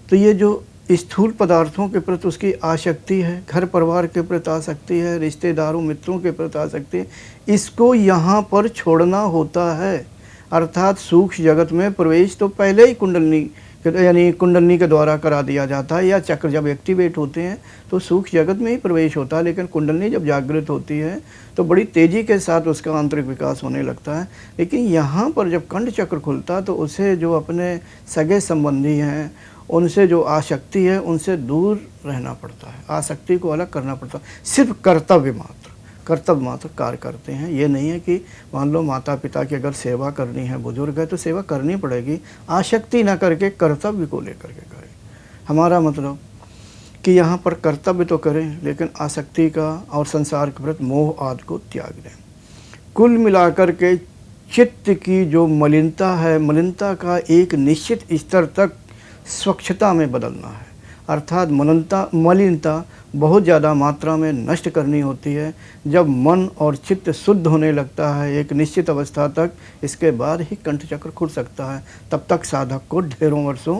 तो ये जो स्थूल पदार्थों के प्रति उसकी आसक्ति है, घर परिवार के प्रति आसक्ति है, रिश्तेदारों मित्रों के प्रति आसक्ति है, इसको यहाँ पर छोड़ना होता है। अर्थात सूक्ष्म जगत में प्रवेश तो पहले ही कुंडलनी यानी कुंडलनी के द्वारा करा दिया जाता है, या चक्र जब एक्टिवेट होते हैं तो सूक्ष्म जगत में ही प्रवेश होता है। लेकिन कुंडलनी जब जागृत होती है तो बड़ी तेज़ी के साथ उसका आंतरिक विकास होने लगता है। लेकिन यहाँ पर जब कंठ चक्र खुलता है तो उसे जो अपने सगे संबंधी हैं, उनसे जो आसक्ति है, उनसे दूर रहना पड़ता है, आसक्ति को अलग करना पड़ता है। सिर्फ कर्तव्य मात्र कार्य करते हैं। ये नहीं है कि मान लो माता पिता की अगर सेवा करनी है, बुजुर्ग है तो सेवा करनी पड़ेगी, आसक्ति ना करके कर्तव्य को लेकर के करें। हमारा मतलब कि यहाँ पर कर्तव्य तो करें लेकिन आसक्ति का और संसार के प्रति मोह आदि को त्याग दें। कुल मिलाकर के चित्त की जो मलिनता है, मलिनता का एक निश्चित स्तर तक स्वच्छता में बदलना है। अर्थात मलिनता बहुत ज़्यादा मात्रा में नष्ट करनी होती है। जब मन और चित्त शुद्ध होने लगता है एक निश्चित अवस्था तक, इसके बाद ही कंठ चक्र खुल सकता है। तब तक साधक को ढेरों वर्षों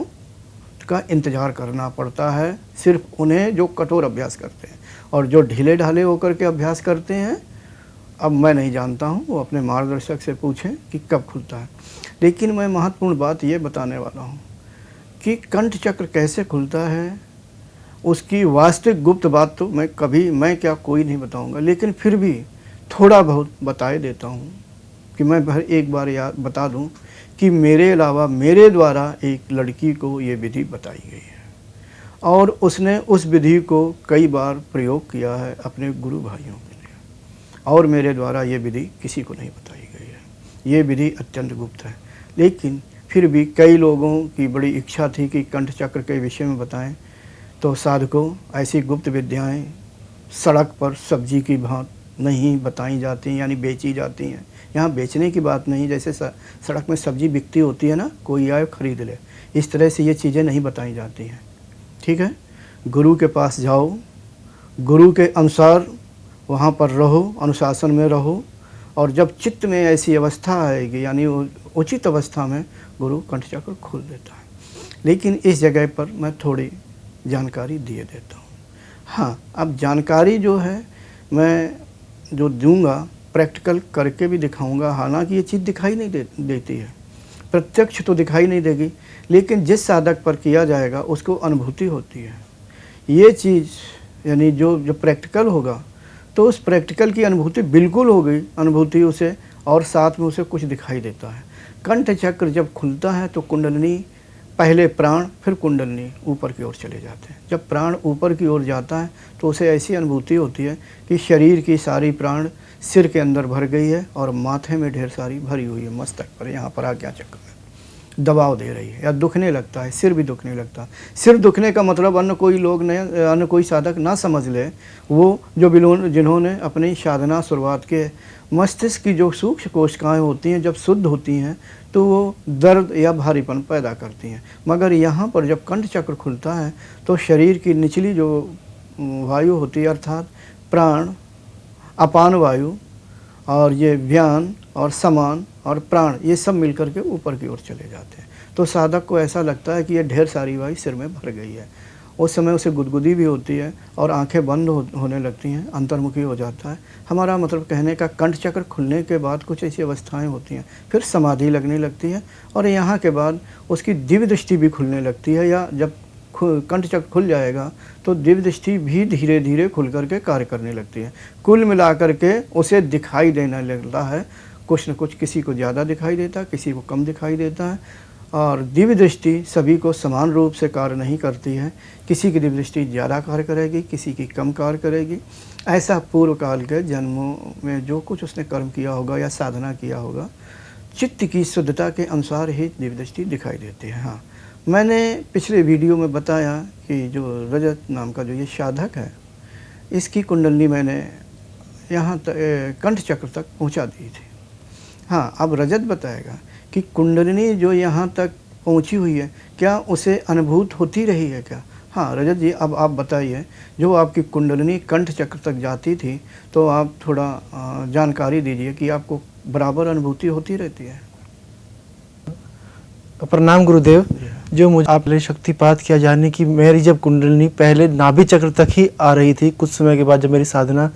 का इंतज़ार करना पड़ता है, सिर्फ उन्हें जो कठोर अभ्यास करते हैं। और जो ढीले ढाले होकर के अभ्यास करते हैं, अब मैं नहीं जानता हूँ, वो अपने मार्गदर्शक से पूछें कि कब खुलता है। लेकिन मैं महत्वपूर्ण बात ये बताने वाला हूँ कि कंठ चक्र कैसे खुलता है, उसकी वास्तविक गुप्त बात तो मैं क्या कोई नहीं बताऊंगा, लेकिन फिर भी थोड़ा बहुत बताए देता हूँ कि मैं एक बार याद बता दूँ कि मेरे अलावा मेरे द्वारा एक लड़की को ये विधि बताई गई है और उसने उस विधि को कई बार प्रयोग किया है अपने गुरु भाइयों के लिए, और मेरे द्वारा ये विधि किसी को नहीं बताई गई है। ये विधि अत्यंत गुप्त है, लेकिन फिर भी कई लोगों की बड़ी इच्छा थी कि कंठ चक्र के विषय में बताएं, तो साधकों ऐसी गुप्त विद्याएं सड़क पर सब्जी की भांति नहीं बताई जाती, यानी बेची जाती हैं। यहाँ बेचने की बात नहीं, जैसे सड़क में सब्जी बिकती होती है ना, कोई आए खरीद ले, इस तरह से ये चीज़ें नहीं बताई जाती हैं। ठीक है, गुरु के पास जाओ, गुरु के अनुसार वहाँ पर रहो, अनुशासन में रहो, और जब चित्त में ऐसी अवस्था आएगी, यानी उचित अवस्था में गुरु कंठ चक्र खोल देता है। लेकिन इस जगह पर मैं थोड़ी जानकारी दिए देता हूँ। हाँ, अब जानकारी जो है मैं जो दूंगा प्रैक्टिकल करके भी दिखाऊंगा। हालांकि ये चीज़ दिखाई नहीं देती है, प्रत्यक्ष तो दिखाई नहीं देगी, लेकिन जिस साधक पर किया जाएगा उसको अनुभूति होती है। ये चीज़ यानी जो प्रैक्टिकल होगा तो उस प्रैक्टिकल की अनुभूति बिल्कुल हो गई, अनुभूति उसे, और साथ में उसे कुछ दिखाई देता है। कंठ चक्र जब खुलता है तो कुंडलनी, पहले प्राण फिर कुंडलनी ऊपर की ओर चले जाते हैं। जब प्राण ऊपर की ओर जाता है तो उसे ऐसी अनुभूति होती है कि शरीर की सारी प्राण सिर के अंदर भर गई है और माथे में ढेर सारी भरी हुई है, मस्तक पर, यहाँ पर आज्ञा चक्र में दबाव दे रही है, या दुखने लगता है, सिर भी दुखने लगता है। सिर दुखने का मतलब अन्य कोई साधक ना समझ ले, वो जो जिन्होंने अपनी साधना शुरुआत के, मस्तिष्क की जो सूक्ष्म कोशिकाएं होती हैं जब शुद्ध होती हैं तो वो दर्द या भारीपन पैदा करती हैं। मगर यहाँ पर जब कंठ चक्र खुलता है तो शरीर की निचली जो वायु होती है, अर्थात प्राण, अपान वायु और ये व्यान और समान और प्राण, ये सब मिलकर के ऊपर की ओर चले जाते हैं। तो साधक को ऐसा लगता है कि ये ढेर सारी वायु सिर में भर गई है। उस समय उसे गुदगुदी भी होती है और आंखें बंद होने लगती हैं, अंतर्मुखी हो जाता है। हमारा मतलब कहने का, कंठ चक्र खुलने के बाद कुछ ऐसी अवस्थाएं होती हैं, फिर समाधि लगने लगती है और यहाँ के बाद उसकी दिव्य दृष्टि भी खुलने लगती है। या जब कंठ चक्र खुल जाएगा तो दिव्य दृष्टि भी धीरे धीरे खुल करके कार्य करने लगती है। कुल मिलाकर के उसे दिखाई देने लगता है, कुछ न कुछ, किसी को ज़्यादा दिखाई देता है, किसी को कम दिखाई देता है। और दिव्य दृष्टि सभी को समान रूप से कार्य नहीं करती है, किसी की दिव्य दृष्टि ज़्यादा कार्य करेगी, किसी की कम कार्य करेगी। ऐसा पूर्व काल के जन्मों में जो कुछ उसने कर्म किया होगा या साधना किया होगा, चित्त की शुद्धता के अनुसार ही दिव्य दृष्टि दिखाई देती है। हाँ, मैंने पिछले वीडियो में बताया कि जो रजत नाम का जो ये साधक है, इसकी कुंडली मैंने यहाँ तक कंठ चक्र तक पहुँचा दी थी। हाँ, अब रजत बताएगा कि कुंडलिनी जो यहाँ तक पहुँची हुई है, क्या उसे अनुभूत होती रही है क्या? हाँ रजत जी, अब आप बताइए, जो आपकी कुंडलिनी कंठ चक्र तक जाती थी तो आप थोड़ा जानकारी दीजिए कि आपको बराबर अनुभूति होती रहती है? प्रणाम गुरुदेव। जो मुझे आपने शक्तिपात किया जाने की मेरी जब कुंडलिनी पहले नाभि चक्र तक ही आ रही थी, कुछ समय के बाद जब मेरी साधना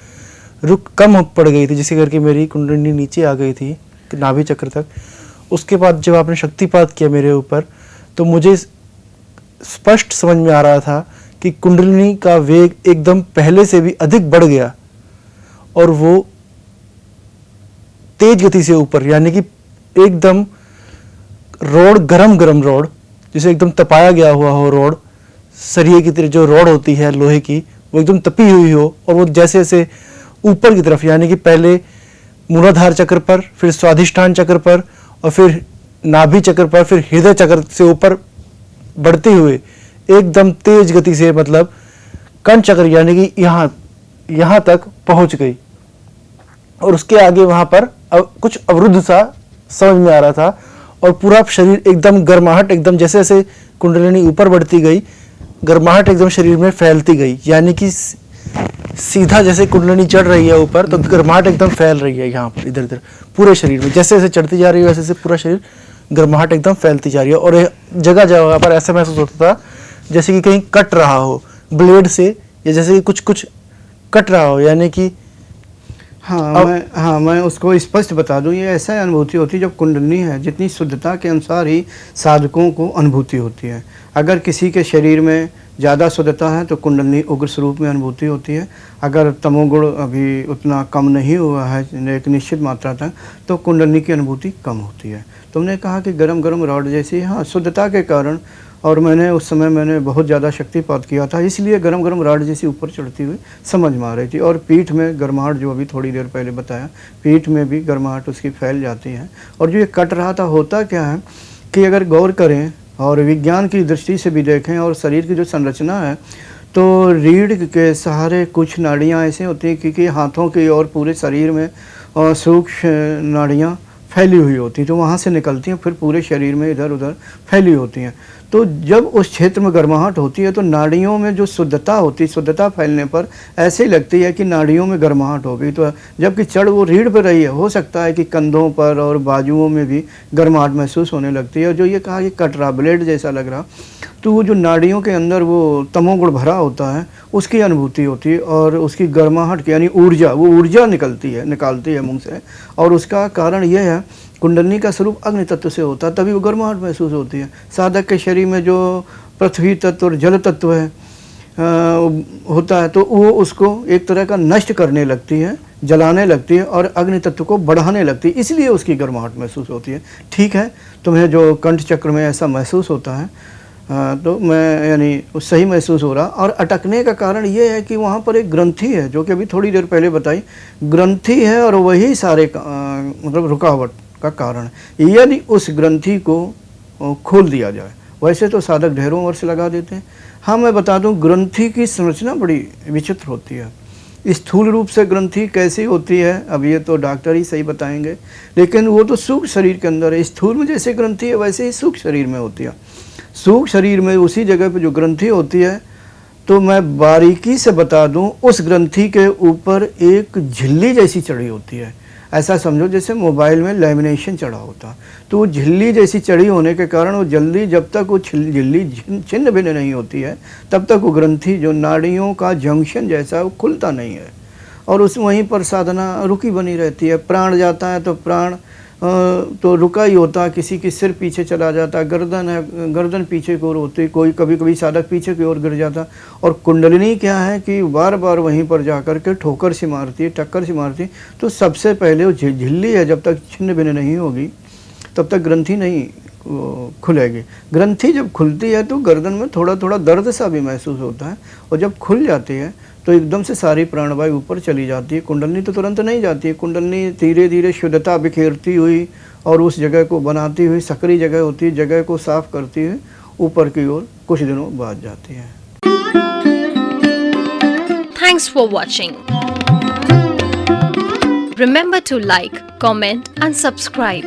कम पड़ गई थी, जिससे करके मेरी कुंडलिनी नीचे आ गई थी नाभि चक्र तक, उसके बाद जब आपने शक्तिपात किया मेरे ऊपर तो मुझे स्पष्ट समझ में आ रहा था कि कुंडलिनी का वेग एकदम पहले से भी अधिक बढ़ गया और वो तेज गति से ऊपर, यानी कि एकदम रोड गरम रोड, जिसे एकदम तपाया गया हुआ हो रोड, सरिये की तरह जो रोड होती है लोहे की, वो एकदम तपी हुई हो और वो जैसे जैसे ऊपर की तरफ, यानी कि पहले मूलाधार चक्र पर, फिर स्वाधिष्ठान चक्र पर और फिर नाभि चक्र पर, फिर हृदय चक्र से ऊपर बढ़ते हुए एकदम तेज गति से, मतलब कंठ चक्र यानी कि यहाँ तक पहुंच गई। और उसके आगे वहां पर कुछ अवरुद्ध सा समझ में आ रहा था और पूरा शरीर एकदम गर्माहट, एकदम जैसे जैसे कुंडलिनी ऊपर बढ़ती गई गर्माहट एकदम शरीर में फैलती गई, यानी कि सीधा जैसे कुंडलिनी चढ़ रही है ऊपर तो गर्माहट एकदम फैल रही है यहाँ पर, इधर इधर पूरे शरीर में, जैसे जैसे चढ़ती जा रही है वैसे वैसे पूरा शरीर गर्माहट एकदम फैलती जा रही है। और जगह जगह पर ऐसा महसूस होता था जैसे कि कहीं कट रहा हो ब्लेड से, या जैसे कि कुछ कट रहा हो, यानी कि मैं उसको स्पष्ट बता दूं, ये ऐसा अनुभूति होती है जब कुंडलिनी है, जितनी शुद्धता के अनुसार ही साधकों को अनुभूति होती है। अगर किसी के शरीर में ज़्यादा शुद्धता है तो कुंडलिनी उग्र स्वरूप में अनुभूति होती है। अगर तमोगुण अभी उतना कम नहीं हुआ है एक निश्चित मात्रा तक, तो कुंडलिनी की अनुभूति कम होती है। तुमने कहा कि गरम रॉड जैसी, हाँ, शुद्धता के कारण, और उस समय बहुत ज़्यादा शक्तिपात किया था, इसलिए गरम रॉड जैसी ऊपर चढ़ती हुई समझ में आ रही थी। और पीठ में गर्माहट, जो अभी थोड़ी देर पहले बताया, पीठ में भी गर्माहट उसकी फैल जाती है। और जो ये कट रहा था, होता क्या है कि अगर गौर करें और विज्ञान की दृष्टि से भी देखें और शरीर की जो संरचना है, तो रीढ़ के सहारे कुछ नाड़ियाँ ऐसे होती हैं क्योंकि हाथों की और पूरे शरीर में सूक्ष्म नाड़ियाँ फैली हुई होती हैं, तो वहाँ से निकलती हैं, फिर पूरे शरीर में इधर उधर फैली होती हैं। तो जब उस क्षेत्र में गर्माहट होती है तो नाड़ियों में जो शुद्धता होती है, शुद्धता फैलने पर ऐसे ही लगती है कि नाड़ियों में गर्माहट हो गई। तो जबकि चढ़ वो रीढ़ पर रही है, हो सकता है कि कंधों पर और बाजुओं में भी गर्माहट महसूस होने लगती है। और जो ये कहा कि कट रहा, ब्लेड जैसा लग रहा, तो वो जो नाड़ियों के अंदर वो तमोगुण भरा होता है, उसकी अनुभूति होती है और उसकी गर्माहट की, यानी ऊर्जा, वो ऊर्जा निकलती है मुंह से। और उसका कारण ये है, कुंडलिनी का स्वरूप अग्नि तत्व से होता है, तभी वो गर्माहट महसूस होती है। साधक के शरीर में जो पृथ्वी तत्व और जल तत्व है होता है, तो वो उसको एक तरह का नष्ट करने लगती है, जलाने लगती है और अग्नि तत्व को बढ़ाने लगती है, इसलिए उसकी गर्माहट महसूस होती है। ठीक है, तुम्हें जो कंठ चक्र में ऐसा महसूस होता है, तो मैं यानी सही महसूस हो रहा। और अटकने का कारण ये है कि वहाँ पर एक ग्रंथि है, जो कि अभी थोड़ी देर पहले बताई, ग्रंथि है और वही सारे मतलब रुकावट का कारण है। यदि उस ग्रंथि को खोल दिया जाए, वैसे तो साधक ढेरों वर्ष लगा देते हैं। हाँ, मैं बता दूं, ग्रंथि की संरचना बड़ी विचित्र होती है। स्थूल रूप से ग्रंथि कैसी होती है, अब ये तो डॉक्टर ही सही बताएंगे, लेकिन वो तो सूक्ष्म शरीर के अंदर है। स्थूल में जैसे ग्रंथि है वैसे ही सूक्ष्म शरीर में होती है। सूक्ष्म शरीर में उसी जगह पे जो ग्रंथि होती है, तो मैं बारीकी से बता दूं, उस ग्रंथि के ऊपर एक झिल्ली जैसी चढ़ी होती है। ऐसा समझो जैसे मोबाइल में लैमिनेशन चढ़ा होता, तो वो झिल्ली जैसी चढ़ी होने के कारण वो जल्दी, जब तक वो झिल्ली छिन्न भिन्न नहीं होती है, तब तक वो ग्रंथि, जो नाड़ियों का जंक्शन जैसा, वो खुलता नहीं है और उस वहीं पर साधना रुकी बनी रहती है। प्राण जाता है तो प्राण तो रुका ही होता, किसी की सिर पीछे चला जाता, गर्दन है, गर्दन पीछे की ओर होती, कोई कभी कभी साधक पीछे की ओर गिर जाता। और कुंडलिनी क्या है कि बार बार वहीं पर जाकर के ठोकर सी मारती है, टक्कर सी मारती। तो सबसे पहले वो झिल्ली है, जब तक छिन्न भिन्न नहीं होगी तब तक ग्रंथि नहीं खुलेगी। ग्रंथि जब खुलती है तो गर्दन में थोड़ा थोड़ा दर्द सा भी महसूस होता है, और जब खुल जाती है तो एकदम से सारी प्राणवायु ऊपर चली जाती है। कुंडलिनी तो तुरंत नहीं जाती है, कुंडलिनी धीरे धीरे शुद्धता बिखेरती हुई और उस जगह को बनाती हुई, सक्रिय जगह होती है, जगह को साफ करती हुई ऊपर की ओर कुछ दिनों बाद जाती है। Thanks for watching. Remember to like, comment and subscribe.